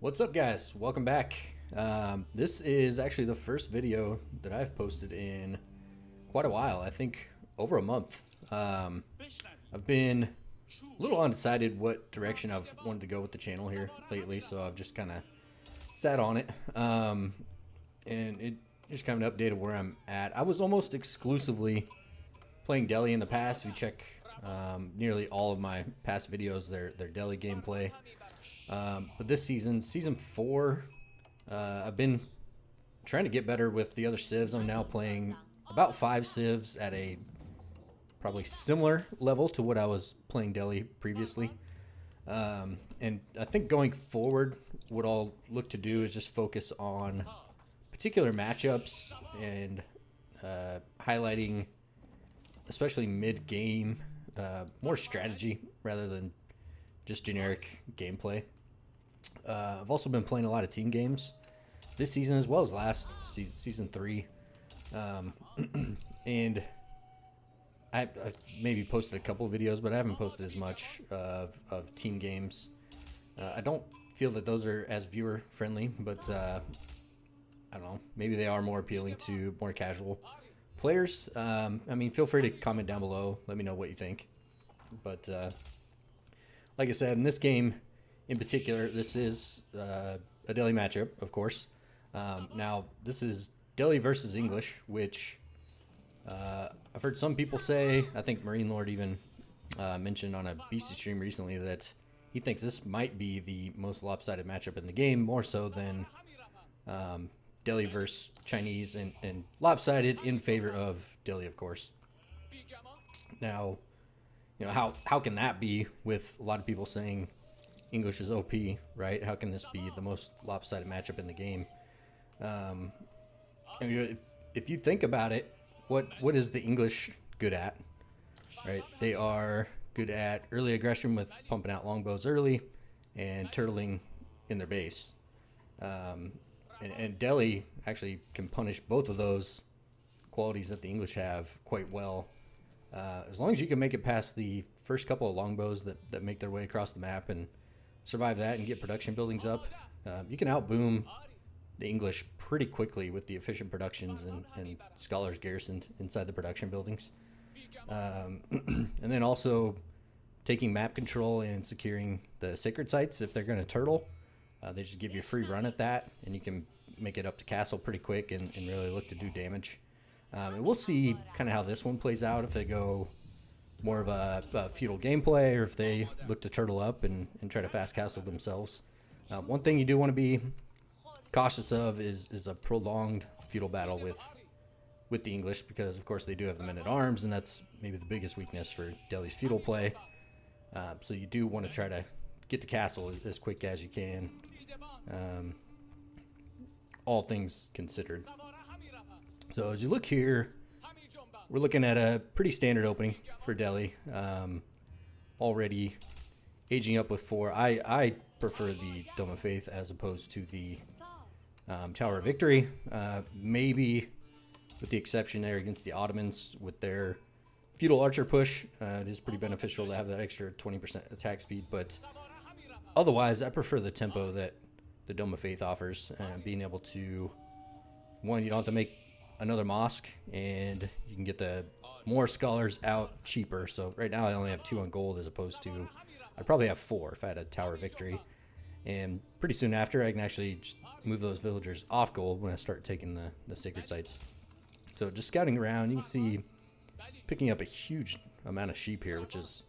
What's up, guys? Welcome back. This is actually the first video that I've posted in quite a while. I think over a month. I've been a little undecided what direction I've wanted to go with the channel here lately, so I've just kind of sat on it. And it just kind of an update of where I'm at. I was almost exclusively playing Delhi in the past. If you check nearly all of my past videos, they're Delhi gameplay. But this season 4, I've been trying to get better with the other civs. I'm now playing about 5 civs at a probably similar level to what I was playing Delhi previously. And I think going forward, what I'll look to do is just focus on particular matchups and highlighting, especially mid-game, more strategy rather than just generic gameplay. I've also been playing a lot of team games this season as well as last season 3, and I've maybe posted a couple of videos, but I haven't posted as much of team games. I don't feel that those are as viewer friendly, but I don't know, maybe they are more appealing to more casual players. I mean, feel free to comment down below, let me know what you think. But like I said, in this game in particular, this is a Delhi matchup, of course. Now, this is Delhi versus English, which I've heard some people say, I think Marine Lord even mentioned on a BC stream recently that he thinks this might be the most lopsided matchup in the game, more so than Delhi versus Chinese, and lopsided in favor of Delhi, of course. Now, you know, how can that be with a lot of people saying English is OP, right? How can this be the most lopsided matchup in the game? I mean, if you think about it, what is the English good at, right? They are good at early aggression with pumping out longbows early and turtling in their base. And Delhi actually can punish both of those qualities that the English have quite well. As long as you can make it past the first couple of longbows that make their way across the map and survive that and get production buildings up, you can outboom the English pretty quickly with the efficient productions and scholars garrisoned inside the production buildings. And then also taking map control and securing the sacred sites. If they're going to turtle, they just give you a free run at that, and you can make it up to castle pretty quick and really look to do damage. And we'll see kind of how this one plays out, if they go more of a feudal gameplay or if they look to turtle up and try to fast castle themselves. One thing you do want to be cautious of is a prolonged feudal battle with the English, because of course they do have the men-at-arms, and that's maybe the biggest weakness for Delhi's feudal play. So you do want to try to get to castle as quick as you can, all things considered. So as you look here, we're looking at a pretty standard opening for Delhi. Already aging up with 4. I prefer the Dome of Faith as opposed to the Tower of Victory. Maybe with the exception there against the Ottomans with their feudal archer push. It is pretty beneficial to have that extra 20% attack speed, but otherwise I prefer the tempo that the Dome of Faith offers. Being able to, one, you don't have to make another mosque, and you can get the more scholars out cheaper. So right now I only have 2 on gold, as opposed to I'd probably have 4 if I had a Tower of Victory. And pretty soon after, I can actually just move those villagers off gold when I start taking the sacred sites. So just scouting around, you can see picking up a huge amount of sheep here, which is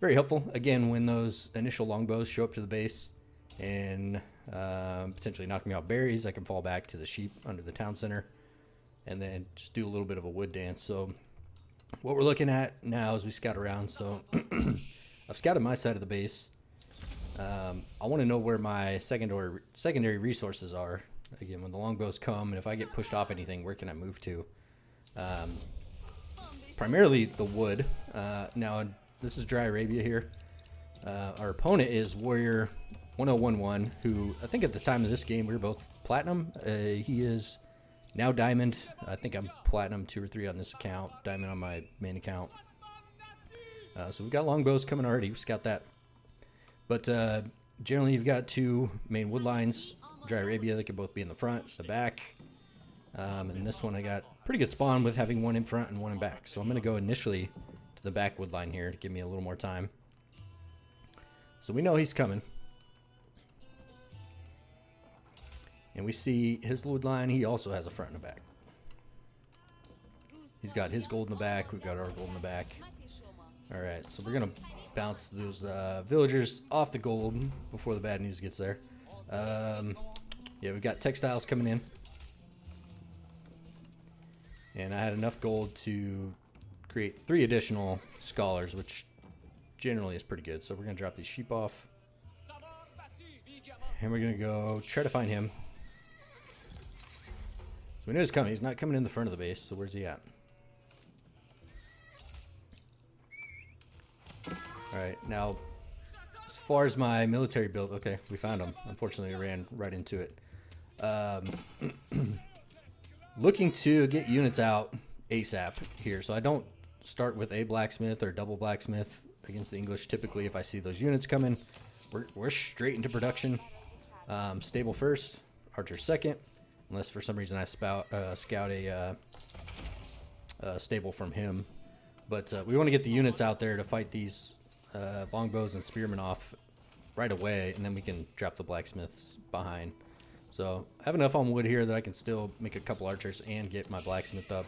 very helpful. Again, when those initial longbows show up to the base and potentially knock me off berries, I can fall back to the sheep under the town center and then just do a little bit of a wood dance. So what we're looking at now as we scout around, so I've scouted my side of the base. I want to know where my secondary resources are. Again, when the longbows come, and if I get pushed off anything, where can I move to? Primarily the wood. Now, this is Dry Arabia here. Our opponent is Warrior 1011, who I think at the time of this game we were both platinum. He is now diamond. I think I'm platinum 2 or 3 on this account, diamond on my main account. So we've got longbows coming already. We scout that. But generally you've got two main wood lines, Dry Arabia, that could both be in the front, the back. And this one I got pretty good spawn with having one in front and one in back. So I'm going to go initially to the back wood line here to give me a little more time. So we know he's coming. And we see his wood line, he also has a front and a back. He's got his gold in the back, we've got our gold in the back. Alright, so we're going to bounce those villagers off the gold before the bad news gets there. Yeah, we've got textiles coming in. And I had enough gold to create 3 additional scholars, which generally is pretty good. So we're going to drop these sheep off. And we're going to go try to find him. So we know he's coming. He's not coming in the front of the base, so where's he at? Alright, now, as far as my military build, okay, we found him. Unfortunately, I ran right into it. Looking to get units out ASAP here, so I don't start with a blacksmith or double blacksmith against the English. Typically, if I see those units coming, we're straight into production. Stable first, archer second, unless for some reason I scout a stable from him. But we want to get the units out there to fight these longbows and spearmen off right away, and then we can drop the blacksmiths behind. So I have enough on wood here that I can still make a couple archers and get my blacksmith up.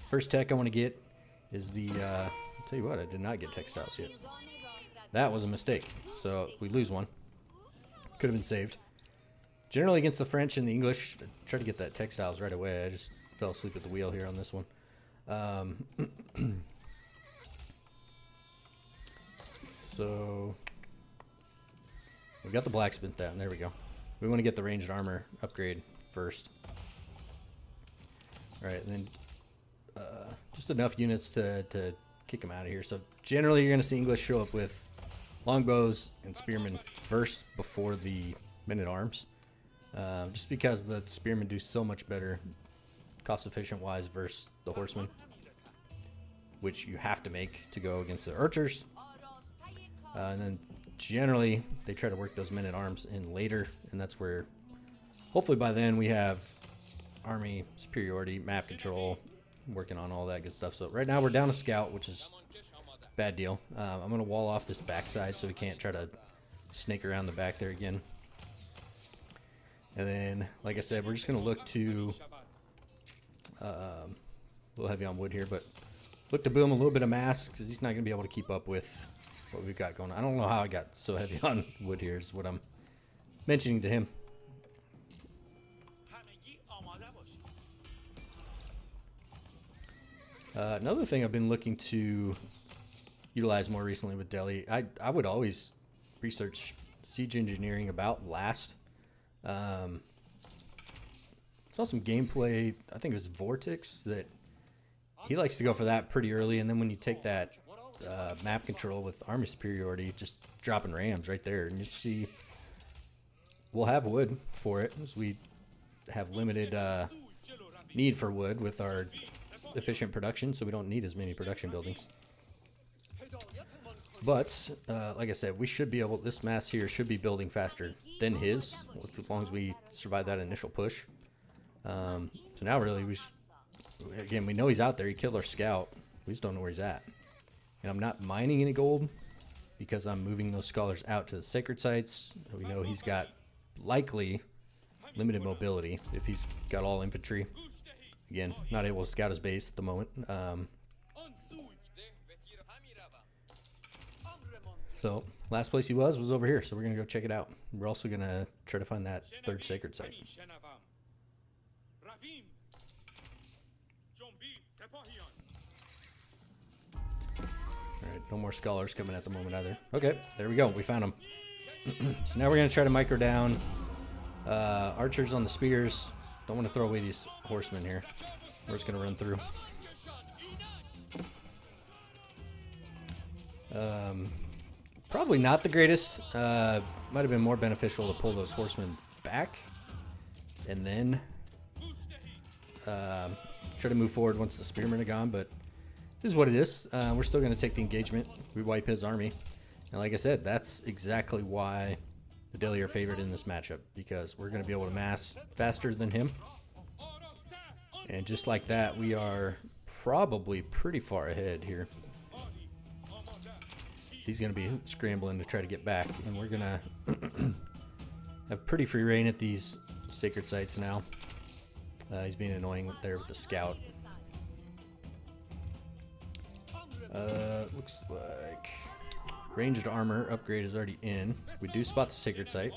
First tech I want to get is the, I'll tell you what, I did not get textiles yet. That was a mistake. So we lose one. Could have been saved. Generally against the French and the English, I try to get that textiles right away. I just fell asleep at the wheel here on this one. So we've got the blacksmith down. There we go. We want to get the ranged armor upgrade first. Alright, and then just enough units to kick them out of here. So generally you're going to see English show up with longbows and spearmen first before the men-at-arms. Just because the spearmen do so much better cost-efficient wise versus the horsemen, which you have to make to go against the archers. And then generally they try to work those men-at-arms in later, and that's where hopefully by then we have army superiority, map control, working on all that good stuff. So right now we're down a scout, which is a bad deal. I'm going to wall off this backside so we can't try to snake around the back there again. And then, like I said, we're just going to look to a little heavy on wood here, but look to boom a little bit of mass because he's not going to be able to keep up with what we've got going on. I don't know how I got so heavy on wood here is what I'm mentioning to him. Another thing I've been looking to utilize more recently with Delhi, I would always research siege engineering about last. Saw some gameplay, I think it was Vortex, that he likes to go for that pretty early, and then when you take that map control with army superiority, just dropping rams right there, and you see we'll have wood for it as we have limited need for wood with our efficient production, so we don't need as many production buildings. But like I said, we should be able, this mass here should be building faster than his, as long as we survive that initial push. So now really again, we know he's out there. He killed our scout. We just don't know where he's at. And I'm not mining any gold because I'm moving those scholars out to the sacred sites. We know he's got likely limited mobility if he's got all infantry. Again, not able to scout his base at the moment. So last place he was over here, so we're going to go check it out. We're also going to try to find that third sacred site. Alright, no more scholars coming at the moment either. Okay, there we go. We found them. So now we're going to try to micro down archers on the spears. Don't want to throw away these horsemen here. We're just going to run through. Probably not the greatest. Might have been more beneficial to pull those horsemen back and then try to move forward once the spearmen are gone, but this is what it is. We're still going to take the engagement. We wipe his army. And like I said, that's exactly why the Delia favorite in this matchup because we're going to be able to mass faster than him. And just like that, we are probably pretty far ahead here. He's going to be scrambling to try to get back, and we're going to have pretty free reign at these sacred sites now. He's being annoying there with the scout. Looks like ranged armor upgrade is already in. We do spot the sacred site.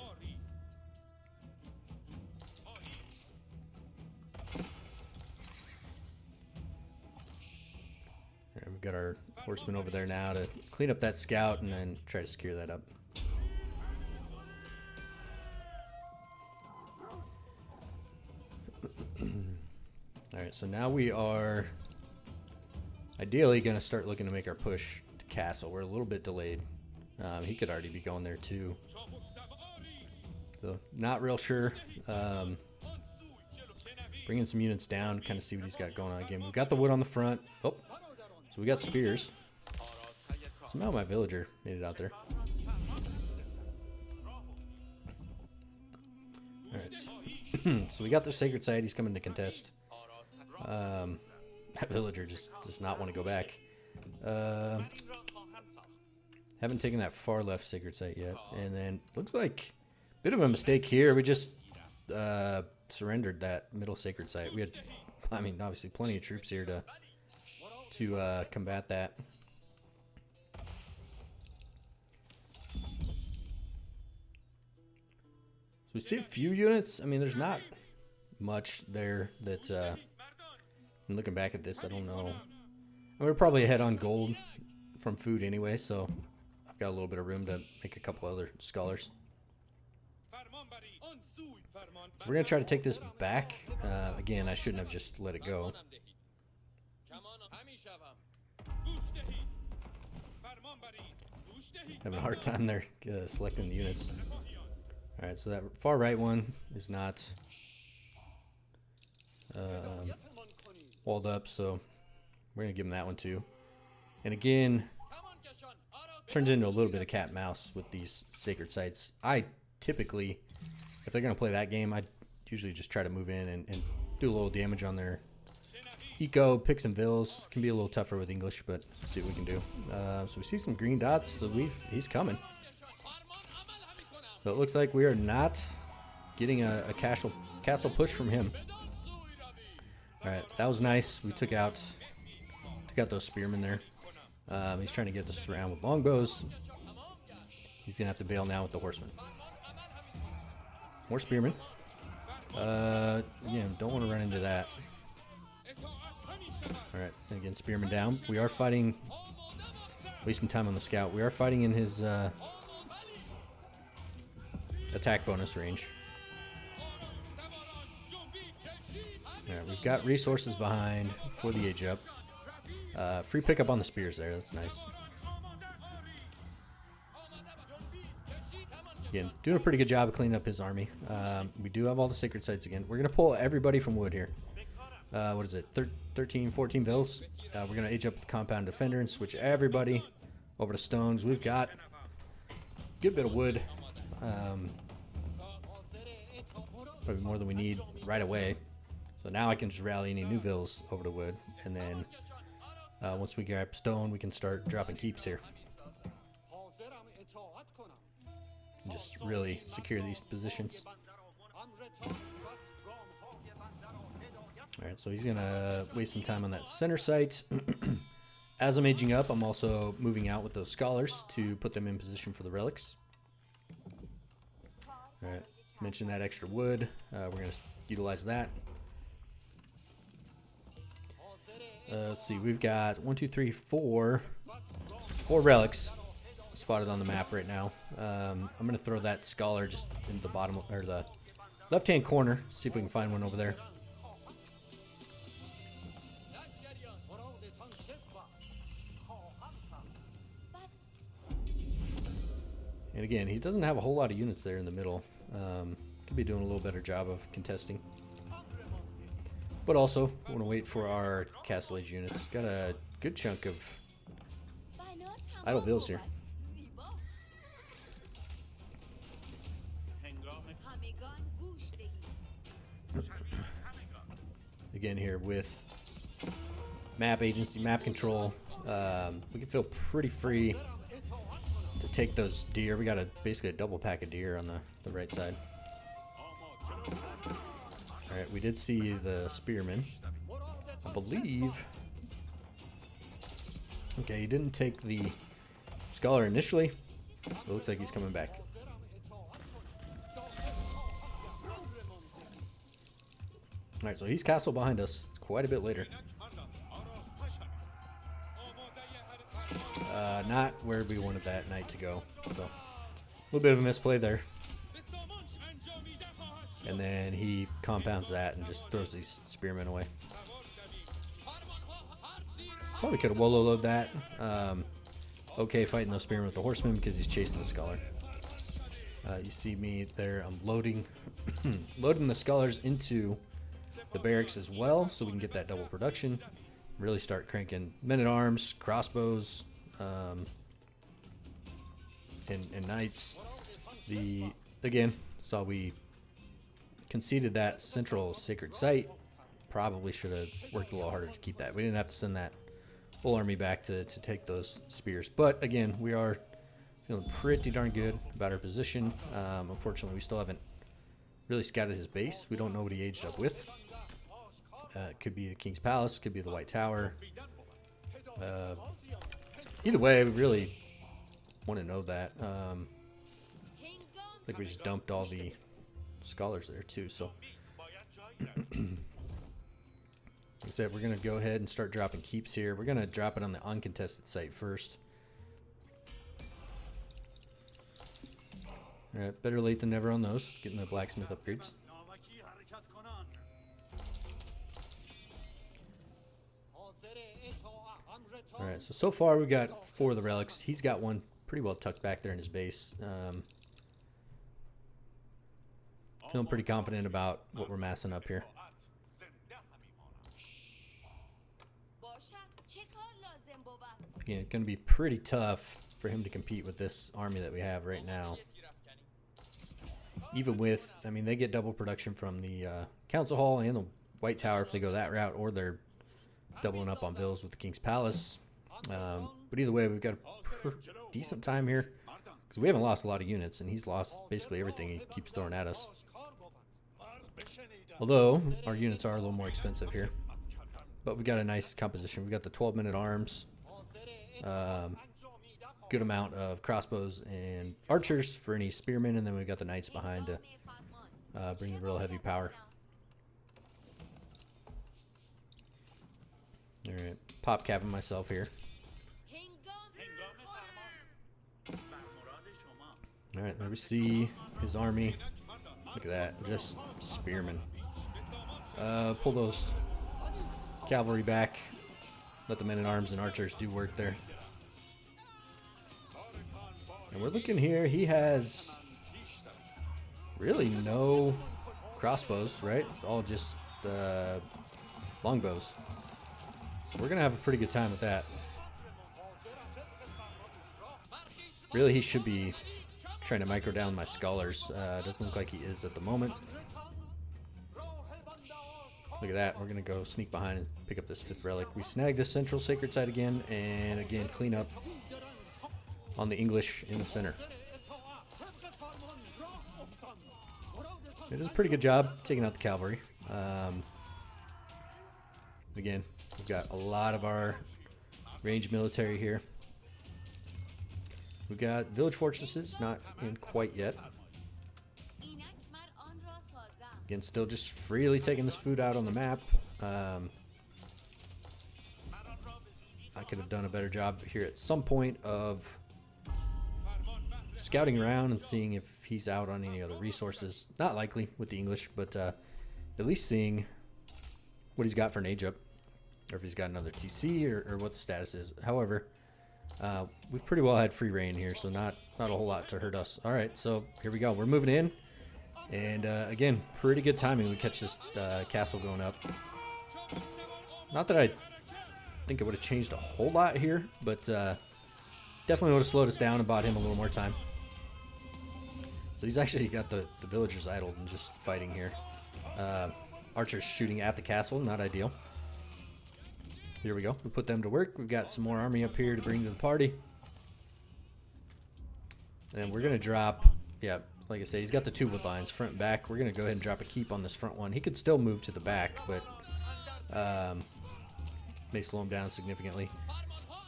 And we've got our horseman over there now to clean up that scout and then try to secure that up. Alright, so now we are ideally going to start looking to make our push to castle. We're a little bit delayed. He could already be going there too. So not real sure. Bringing some units down, kind of see what he's got going on again. We've got the wood on the front. Oh, so we got spears. Somehow my villager made it out there. Alright, so we got the sacred site. He's coming to contest. That villager just does not want to go back. Haven't taken that far left sacred site yet. And then looks like a bit of a mistake here. We just surrendered that middle sacred site. We had, I mean, obviously plenty of troops here to combat that. So we see a few units. I mean, there's not much there that I'm looking back at this, I don't know. And we're probably ahead on gold from food anyway, so I've got a little bit of room to make a couple other scholars. So we're going to try to take this back. Again, I shouldn't have just let it go. Having a hard time there selecting the units. Alright, so that far right one is not walled up, so we're going to give him that one too. And again, turns into a little bit of cat and mouse with these sacred sites. I typically, if they're going to play that game, I usually just try to move in and do a little damage on their eco, pick some vills. Can be a little tougher with English, but let's see what we can do. So we see some green dots, so he's coming. But it looks like we are not getting a castle push from him. Alright, that was nice. We took out those spearmen there. He's trying to get this around with longbows. He's going to have to bail now with the horsemen. More spearmen. Again, don't want to run into that. Alright, again, spearmen down. We are fighting, wasting time on the scout. We are fighting in his attack bonus range. Alright, we've got resources behind for the age up. Free pickup on the spears there, that's nice. Again, doing a pretty good job of cleaning up his army. We do have all the sacred sites again. We're going to pull everybody from wood here. What is it? 13, 14 vills. We're going to age up with compound defender and switch everybody over to stones. We've got a good bit of wood. Probably more than we need right away. So now I can just rally any new vills over to wood. And then once we grab stone, we can start dropping keeps here. And just really secure these positions. Alright, so he's going to waste some time on that center site. As I'm aging up, I'm also moving out with those scholars to put them in position for the relics. Alright, mention that extra wood. We're going to utilize that. Let's see, we've got 4 relics spotted on the map right now. I'm going to throw that scholar just in the bottom, or the left-hand corner, see if we can find one over there. And again, he doesn't have a whole lot of units there in the middle. Could be doing a little better job of contesting. But also, we want to wait for our Castle Age units. Got a good chunk of idle vills here. Again here with map agency, map control, we can feel pretty free to take those deer. We got basically a double pack of deer on the right side. Alright, we did see the spearman, I believe. Okay, he didn't take the scholar initially. It looks like he's coming back. Alright, so he's castle behind us quite a bit later. Not where we wanted that knight to go. So, a little bit of a misplay there. And then he compounds that and just throws these spearmen away. Probably could have Wololo'd that. Okay, fighting those spearmen with the horsemen because he's chasing the scholar. You see me there. I'm loading the scholars into the barracks as well, so we can get that double production. Really start cranking men-at-arms, crossbows, and knights. Again, saw we conceded that central sacred site. Probably should have worked a little harder to keep that. We didn't have to send that whole army back to take those spears. But again, we are feeling pretty darn good about our position. Unfortunately, we still haven't really scouted his base. We don't know what he aged up with. It could be the King's Palace, could be the White Tower. Either way, we really want to know that. I think we just dumped all the scholars there too. So, like I said, we're going to go ahead and start dropping keeps here. We're going to drop it on the uncontested site first. Alright, better late than never on those. Getting the blacksmith upgrades. Alright, so far we got 4 of the relics. He's got one pretty well tucked back there in his base. Feeling pretty confident about what we're massing up here. Again, it's going to be pretty tough for him to compete with this army that we have right now. Even with, I mean, they get double production from the Council Hall and the White Tower if they go that route, or they're doubling up on villas with the King's Palace. But either way, we've got a decent time here because we haven't lost a lot of units, and he's lost basically everything he keeps throwing at us. Although our units are a little more expensive here, but we got a nice composition. We got the 12-minute arms, good amount of crossbows and archers for any spearmen, and then we've got the knights behind to bring the real heavy power. All right, pop capping myself here. All right, there we see his army. Look at that, just spearmen. Pull those cavalry back. Let the men-at-arms and archers do work there. And we're looking here, he has really no crossbows, right? All just longbows. So we're going to have a pretty good time with that. Really, he should be trying to micro down my scholars. Doesn't look like he is at the moment. Look at that. We're going to go sneak behind and pick up this 5th relic. We snag this central sacred site again, and again clean up on the English in the center. It does a pretty good job taking out the cavalry. Again, we've got a lot of our ranged military here. We've got village fortresses, not in quite yet. Again, still just freely taking this food out on the map. I could have done a better job here at some point of scouting around and seeing if he's out on any other resources. Not likely with the English, but at least seeing what he's got for an age up, or if he's got another TC, or what the status is. However, we've pretty well had free reign here, so not a whole lot to hurt us. All right, so here we go. We're moving in, and again, pretty good timing. We catch this castle going up. Not that I think it would have changed a whole lot here, but definitely would have slowed us down and bought him a little more time. So he's actually got the villagers idled and just fighting here. Archers shooting at the castle, not ideal. Here we go. We put them to work. We've got some more army up here to bring to the party. And we're going to drop, yeah, like I say, he's got the 2 wood lines, front and back. We're going to go ahead and drop a keep on this front one. He could still move to the back, but may slow him down significantly.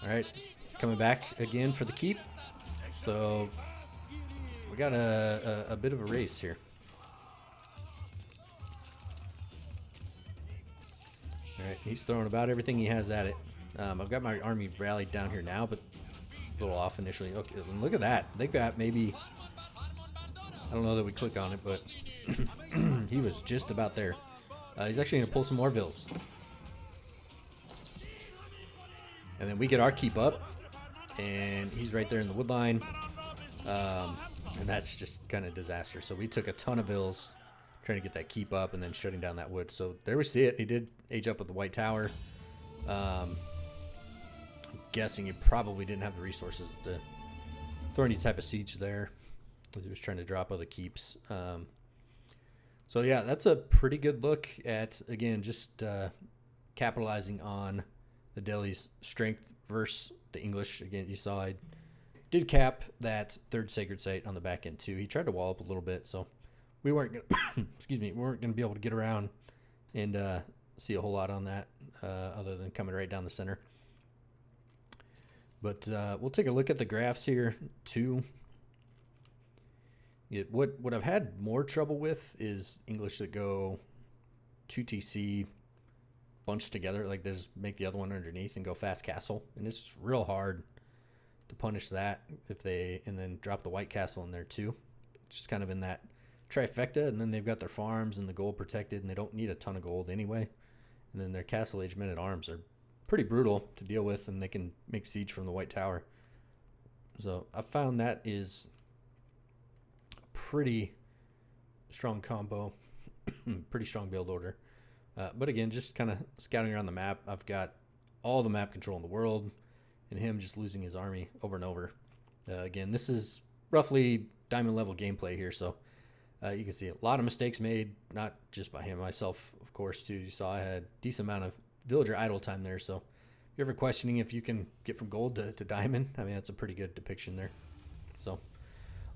All right, coming back again for the keep. So we got a bit of a race here. All right, he's throwing about everything he has at it. I've got my army rallied down here now, but a little off initially. Okay, and look at that. They got maybe, I don't know that we click on it, but he was just about there. He's actually going to pull some more vills. And then we get our keep up, and he's right there in the wood line. And that's just kind of disaster. So we took a ton of vills trying to get that keep up and then shutting down that wood. So there we see it. He did age up with the white tower. I'm guessing he probably didn't have the resources to throw any type of siege there, because he was trying to drop other keeps. So yeah, that's a pretty good look at, again, just capitalizing on the Delhi's strength versus the English. Again, you saw I did cap that 3rd sacred site on the back end too. He tried to wall up a little bit, so we weren't gonna, excuse me, we weren't gonna be able to get around and see a whole lot on that, other than coming right down the center. But we'll take a look at the graphs here too. What I've had more trouble with is English that go 2TC bunched together, like they just make the other one underneath and go fast castle, and it's real hard to punish that if they, and then drop the white castle in there too. It's just kind of in that trifecta, and then they've got their farms and the gold protected, and they don't need a ton of gold anyway. And then their castle age men at arms are pretty brutal to deal with, and they can make siege from the white tower. So I found that is a pretty strong combo, pretty strong build order. But again, just kind of scouting around the map, I've got all the map control in the world, and him just losing his army over and over. Again, this is roughly diamond level gameplay here, so you can see a lot of mistakes made, not just by him, myself, of course, too. You saw I had a decent amount of villager idle time there, so if you're ever questioning if you can get from gold to diamond, I mean, that's a pretty good depiction there. So,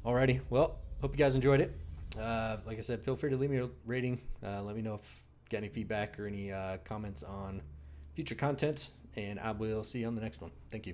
alrighty, well, hope you guys enjoyed it. Like I said, feel free to leave me a rating. Let me know if you got any feedback or any comments on future content, and I will see you on the next one. Thank you.